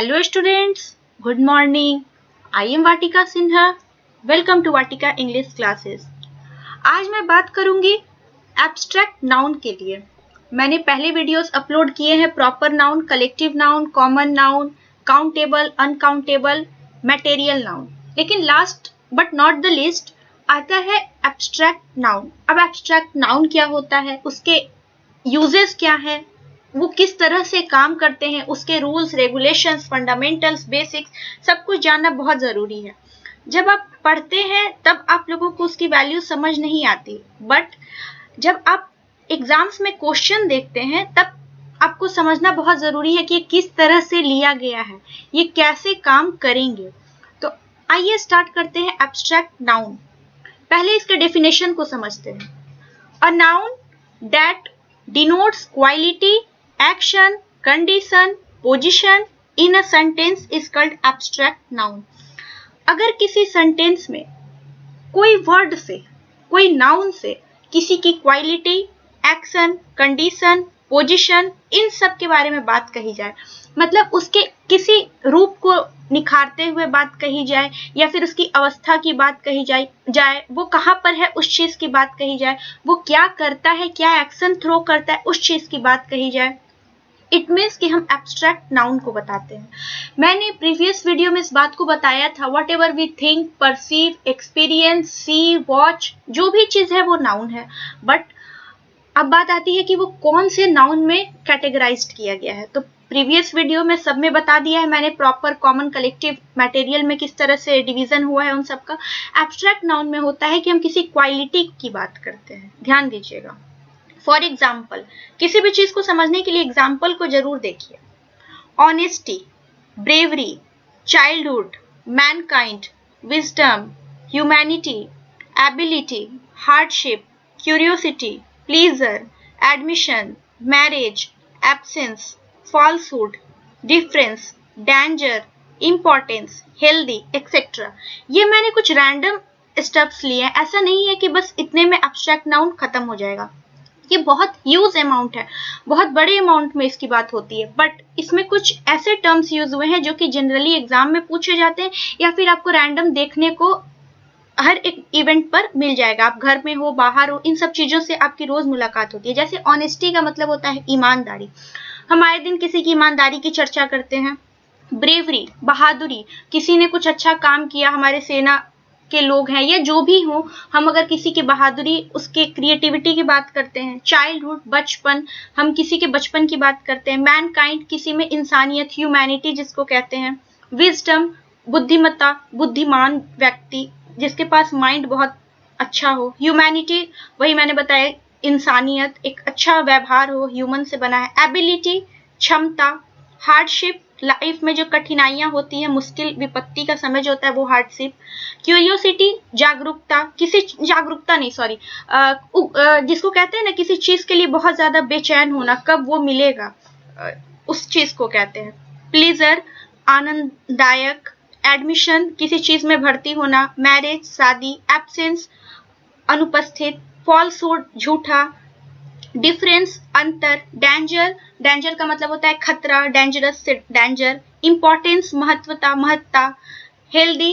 Hello students, good morning. I am Vatika Sinha. Welcome to Vatika English Classes. आज मैं बात करूंगी abstract noun के लिए। मैंने पहले वीडियोस अपलोड किए हैं proper noun, collective noun, common noun, countable, uncountable, material noun. लेकिन last but not the least आता है एब्स्ट्रैक्ट नाउन। अब एब्स्ट्रैक्ट नाउन क्या होता है, उसके यूजेस क्या है, वो किस तरह से काम करते हैं, उसके रूल्स, रेगुलेशंस, फंडामेंटल्स, बेसिक्स, सब कुछ जानना बहुत ज़रूरी है। जब आप पढ़ते हैं तब आप लोगों को उसकी वैल्यू समझ नहीं आती, बट जब आप एग्जाम्स में क्वेश्चन देखते हैं तब आपको समझना बहुत ज़रूरी है कि ये किस तरह से लिया गया है, ये कैसे काम करेंगे। तो आइए स्टार्ट करते हैं एब्स्ट्रैक्ट नाउन। पहले इसके डेफिनेशन को समझते हैं। A noun that denotes quality, action, condition, position in a sentence is called abstract noun. अगर किसी सेंटेंस में कोई वर्ड से, कोई नाउन से किसी की क्वालिटी, एक्शन, कंडीशन, पोजीशन, इन सब के बारे में बात कही जाए, मतलब उसके किसी रूप को निखारते हुए बात कही जाए या फिर उसकी अवस्था की बात कही जाए, वो कहाँ पर है उस चीज की बात कही जाए, वो क्या करता है, क्या एक्शन थ्रो करता है, उस चीज की बात कही जाए, इट मीन्स कि हम एब्स्ट्रैक्ट नाउन को बताते हैं। मैंने प्रीवियस वीडियो में इस बात को बताया था, whatever we think, perceive, experience, see, watch, जो भी चीज है वो नाउन है। बट अब बात आती है कि वो कौन से नाउन में कैटेगराइज्ड किया गया है। तो प्रीवियस वीडियो में सब में बता दिया है मैंने, प्रॉपर, कॉमन, कलेक्टिव, मटेरियल में किस तरह से डिवीजन हुआ है उन सब का। एब्स्ट्रैक्ट नाउन में होता है कि हम किसी क्वालिटी की बात करते हैं। ध्यान दीजिएगा। फॉर एग्जाम्पल, किसी भी चीज को समझने के लिए एग्जाम्पल को जरूर देखिए। Honesty, bravery, childhood, Mankind, wisdom, humanity, ability, hardship, curiosity, pleasure, admission, marriage, absence, falsehood, difference, danger, importance, healthy, etc. ये मैंने कुछ रैंडम स्टेप्स लिए हैं। ऐसा नहीं है कि बस इतने में एब्स्ट्रैक्ट नाउन खत्म हो जाएगा। ये बहुत ह्यूज अमाउंट है, बहुत बड़े अमाउंट में इसकी बात होती है। बट इसमें कुछ ऐसे टर्म्स यूज हुए हैं जो कि जनरली एग्जाम में पूछे जाते हैं या फिर आपको रैंडम देखने को हर एक इवेंट पर मिल जाएगा। आप घर में हो, बाहर हो, इन सब चीजों से आपकी रोज मुलाकात होती है। जैसे ऑनेस्टी का मतलब होता है ईमानदारी, हम आए दिन किसी की ईमानदारी की चर्चा करते हैं। ब्रेवरी, बहादुरी, किसी ने कुछ अच्छा काम किया, हमारे सेना के लोग हैं या जो भी हो, हम अगर किसी की बहादुरी, उसके क्रिएटिविटी की बात करते हैं। चाइल्डहुड, बचपन, हम किसी के बचपन की बात करते हैं। मैनकाइंड, किसी में इंसानियत, ह्यूमैनिटी जिसको कहते हैं। विजडम, बुद्धिमत्ता, बुद्धिमान व्यक्ति जिसके पास माइंड बहुत अच्छा हो। ह्यूमैनिटी, वही मैंने बताया, इंसानियत, एक अच्छा व्यवहार हो, ह्यूमन से बना है। एबिलिटी, क्षमता। हार्डशिप, लाइफ में जो कठिनाइयां होती है, मुश्किल विपत्ति का समय जो होता है वो हार्डशिप। क्यूरियोसिटी, जागरूकता, किसी जागरूकता नहीं सॉरी जिसको कहते हैं ना किसी चीज के लिए बहुत ज्यादा बेचैन होना, कब वो मिलेगा, उस चीज को कहते हैं। प्लीजर, आनंददायक। एडमिशन, किसी चीज में भर्ती होना। मैरिज, शादी। एब्सेंस, अनुपस्थित। फॉल्सहुड, झूठा। डिफरेंस, अंतर। डेंजर, डेंजर का मतलब होता है खतरा, डेंजरस से डेंजर। इंपॉर्टेंस, महत्वता, महत्ता। हेल्दी,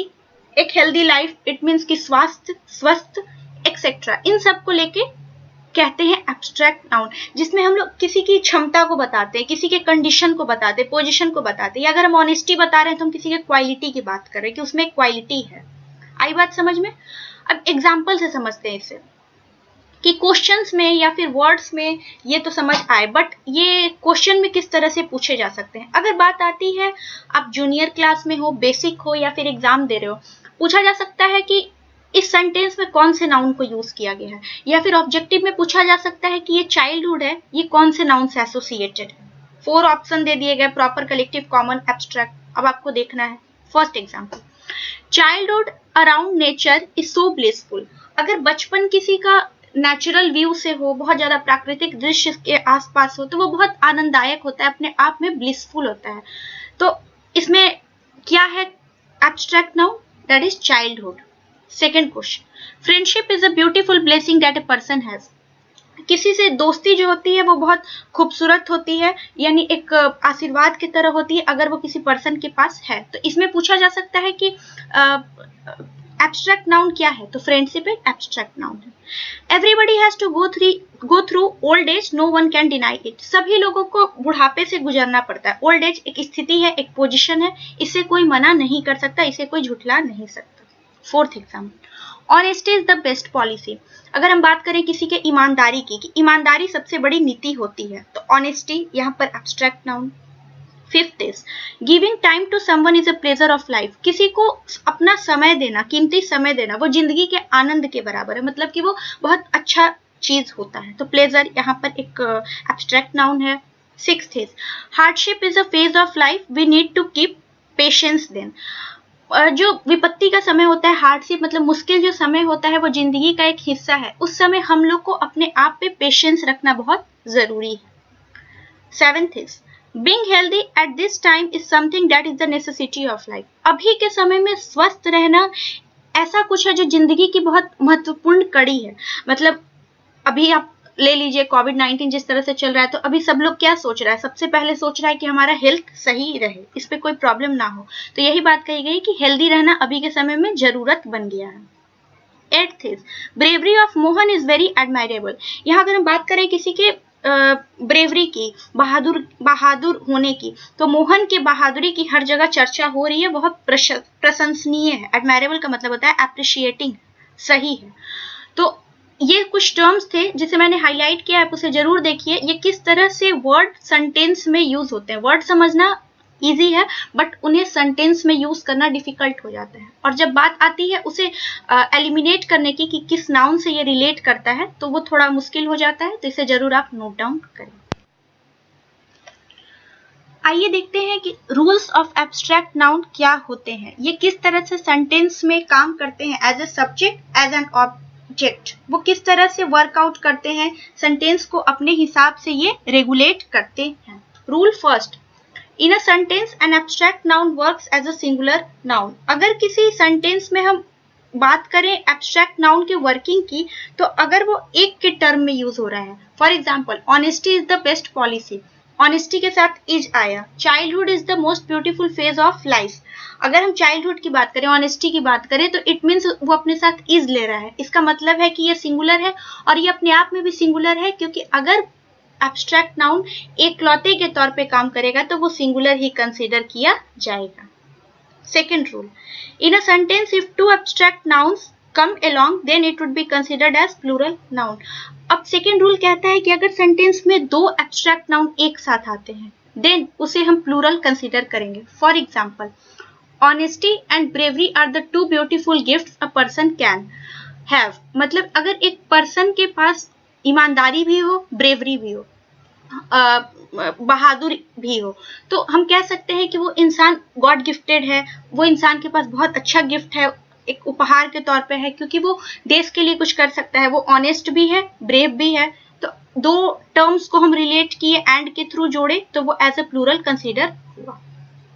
एक हेल्दी लाइफ, इट मीन्स की स्वास्थ्य, स्वस्थ, एक्सेट्रा। इन सब को लेके कहते हैं एब्स्ट्रैक्ट नाउन, जिसमें हम लोग किसी की क्षमता को बताते हैं, किसी के कंडीशन को बताते हैं, पोजीशन को बताते हैं। या अगर हम ऑनेस्टी बता रहे हैं तो हम किसी के क्वालिटी की बात कर रहे हैं कि उसमें एक क्वालिटी है। आई बात समझ में? अब एग्जाम्पल से समझते हैं इसे, कि क्वेश्चंस में या फिर वर्ड्स में ये तो समझ आए, बट ये क्वेश्चन में किस तरह से पूछे जा सकते हैं। अगर बात आती है, आप जूनियर क्लास में हो, बेसिक हो या फिर एग्जाम दे रहे हो, पूछा जा सकता है कि इस सेंटेंस में कौन से नाउन को यूज किया गया है। या फिर ऑब्जेक्टिव में पूछा जा सकता है कि ये चाइल्डहुड है, ये कौन से नाउन से एसोसिएटेड है। 4 ऑप्शन दे दिए गए, प्रॉपर, कलेक्टिव, कॉमन, एब्स्ट्रैक्ट। अब आपको देखना है। First example, childhood around nature is so blissful. अगर बचपन किसी का नेचुरल व्यू से हो, बहुत ज्यादा प्राकृतिक दृश्य के आसपास हो, तो वो बहुत आनंददायक होता है, अपने आप में ब्लिसफुल होता है। तो इसमें क्या है abstract noun? That is childhood. Second question, friendship is a beautiful blessing that a person has. किसी से दोस्ती जो होती है वो बहुत खूबसूरत होती है, यानी एक आशीर्वाद की तरह होती है अगर वो किसी पर्सन के पास है। तो इसमें पूछा जा सकता है कि एब्स्ट्रैक्ट नाउन क्या है, तो फ्रेंडशिप एक एब्स्ट्रैक्ट नाउन है। Everybody has to go through old age, no one can deny it. सभी लोगों को बुढ़ापे से गुजरना पड़ता है। ओल्ड एज एक स्थिति है, एक पोजीशन है, इसे कोई मना नहीं कर सकता, इसे कोई झुठला नहीं सकता। Fourth example, honesty is the best policy. अगर हम बात करें किसी के ईमानदारी की, कि ईमानदारी सबसे बड़ी नीति होती है, तो ऑनेस्टी यहाँ पर abstract noun. Fifth is giving time to someone is a pleasure of life. किसी को अपना समय देना, कीमती समय देना, वो जिंदगी के आनंद के बराबर है, मतलब कि वो बहुत अच्छा चीज होता है। तो प्लेजर यहाँ पर एक एब्स्ट्रैक्ट नाउन है। Sixth is hardship is a phase of life, we need to keep patience then. जो विपत्ति का समय होता है, हार्डशिप मतलब मुश्किल जो समय होता है, वो जिंदगी का एक हिस्सा है। उस समय हम लोग को अपने आप पे पेशेंस रखना बहुत जरूरी है। Seventh is being healthy at this time is something that is the necessity of life. अभी के समय में स्वस्थ रहना ऐसा कुछ है जो जिंदगी की बहुत महत्वपूर्ण कड़ी है। मतलब अभी आप ले लीजिए कोविड-19 जिस तरह से चल रहा है, तो अभी सब लोग क्या सोच रहा है, सबसे पहले सोच रहा है कि हमारा हेल्थ सही रहे, इस पे कोई प्रॉब्लम ना हो। तो यही बात कही गई कि हेल्दी रहना अभी के समय में जरूरत बन गया है। Eighth is bravery of Mohan is very admirable. यहाँ अगर हम बात करें किसी के ब्रेवरी की, बहादुर होने की, तो मोहन के बहादुरी की हर जगह चर्चा हो रही है, बहुत प्रशंसनीय है। एडमायरेबल का मतलब होता है अप्रिशिएटिंग, सही है। तो ये कुछ टर्म्स थे जिसे मैंने हाईलाइट किया, आप उसे जरूर देखिए। ये किस तरह से वर्ड सेंटेंस में यूज होते हैं। वर्ड समझना इजी है, बट उन्हें सेंटेंस में यूज करना डिफिकल्ट हो जाता है। और जब बात आती है उसे एलिमिनेट करने की कि किस नाउन से ये रिलेट करता है, तो वो थोड़ा मुश्किल हो जाता है। तो इसे जरूर आप नोट डाउन करें। आइए देखते हैं कि रूल्स ऑफ एब्स्ट्रैक्ट नाउन क्या होते हैं, ये किस तरह से सेंटेंस में काम करते हैं, as a subject, as an object, वो किस तरह से वर्कआउट करते हैं, सेंटेंस को अपने हिसाब से ये रेगुलेट करते हैं। Rule first, in a sentence an abstract noun works as a singular noun. अगर किसी सेंटेंस में हम बात करें एब्स्ट्रैक्ट नाउन के वर्किंग की, तो अगर वो एक के टर्म में यूज हो रहा है, for example honesty is the best policy, honesty के साथ इज आया। Childhood is the most beautiful phase of life, अगर हम चाइल्डहुड की बात करें, ऑनेस्टी की बात करें, तो इट मीन्स वो अपने साथ इज ले रहा है। इसका मतलब है कि ये सिंगुलर है, और ये अपने आप में भी सिंगुलर है, क्योंकि अगर एब्स्ट्रैक्ट नाउन एकलौते के तौर पे काम करेगा तो वो सिंगुलर ही कंसीडर किया जाएगा। Second rule, in a sentence if two abstract nouns come along then it would be considered as plural noun। अब सेकेंड रूल कहता है कि अगर सेंटेंस में दो एब्स्ट्रैक्ट नाउन एक साथ आते हैं, देन उसे हम प्लूरल कंसीडर करेंगे। For example, honesty and bravery are the two beautiful gifts a person can have. मतलब अगर एक पर्सन के पास ईमानदारी भी हो, ब्रेवरी भी हो, बहादुर भी हो, तो हम कह सकते हैं कि वो इंसान गॉड गिफ्टेड है, वो इंसान के पास बहुत अच्छा गिफ्ट है, एक उपहार के तौर पे है, क्योंकि वो देश के लिए कुछ कर सकता है, वो ऑनेस्ट भी है, ब्रेव भी है। तो दो टर्म्स को हम रिलेट किए, एंड के थ्रू जोड़े, तो वो एज अ प्लूरल कंसीडर हुआ।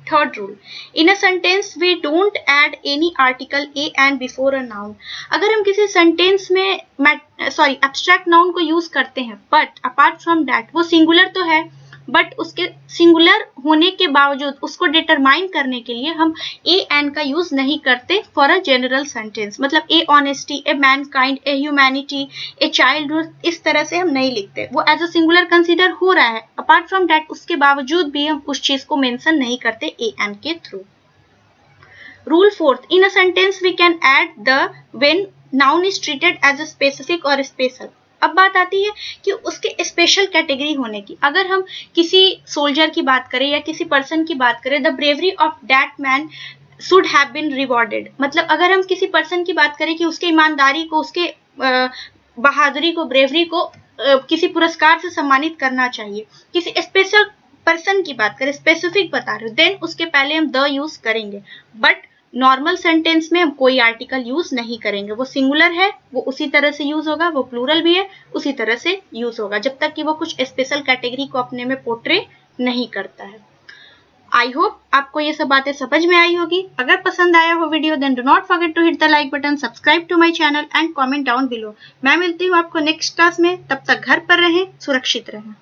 Third rule, in a sentence we don't add any article a and before a noun. अगर हम किसी सेंटेंस में एब्स्ट्रैक्ट नाउन को यूज करते हैं, बट अपार्ट फ्रॉम दैट वो सिंगुलर तो है, बट उसके सिंगुलर होने के बावजूद उसको डिटरमाइन करने के लिए हम ए एन का यूज नहीं करते फॉर अ जनरल सेंटेंस। मतलब ए ऑनेस्टी, ए मैनकाइंड, ए ह्यूमैनिटी, ए चाइल्डहुड, इस तरह से हम नहीं लिखते, वो एज अ सिंगुलर कंसीडर हो रहा है। अपार्ट फ्रॉम दैट उसके बावजूद भी हम उस चीज को मेंशन नहीं करते ए एन के through. Rule fourth, in a sentence we can add the when noun is treated as a specific और स्पेशल। अब बात आती है कि उसके स्पेशल कैटेगरी होने की। अगर हम किसी सोल्जर की बात करें या किसी पर्सन की बात करें, the bravery of that man should have been rewarded. मतलब अगर हम किसी पर्सन की बात करें कि उसके ईमानदारी को, उसके बहादुरी को, ब्रेवरी को किसी पुरस्कार से सम्मानित करना चाहिए। किसी स्पेशल पर्सन की बात करें, स्पेसिफिक बता रहे हो, देन उसके पहले हम द यूज करेंगे। बट नॉर्मल सेंटेंस में हम कोई आर्टिकल यूज नहीं करेंगे, वो सिंगुलर है, वो उसी तरह से यूज होगा, वो प्लूरल भी है, उसी तरह से यूज होगा, जब तक कि वो कुछ स्पेशल कैटेगरी को अपने में पोर्ट्रे नहीं करता है। आई होप आपको ये सब बातें समझ में आई होगी। अगर पसंद आया हो video then do not forget to hit the like button, subscribe to my channel and comment down below. मैं मिलती हूँ आपको नेक्स्ट क्लास में, तब तक घर पर रहें, सुरक्षित रहें।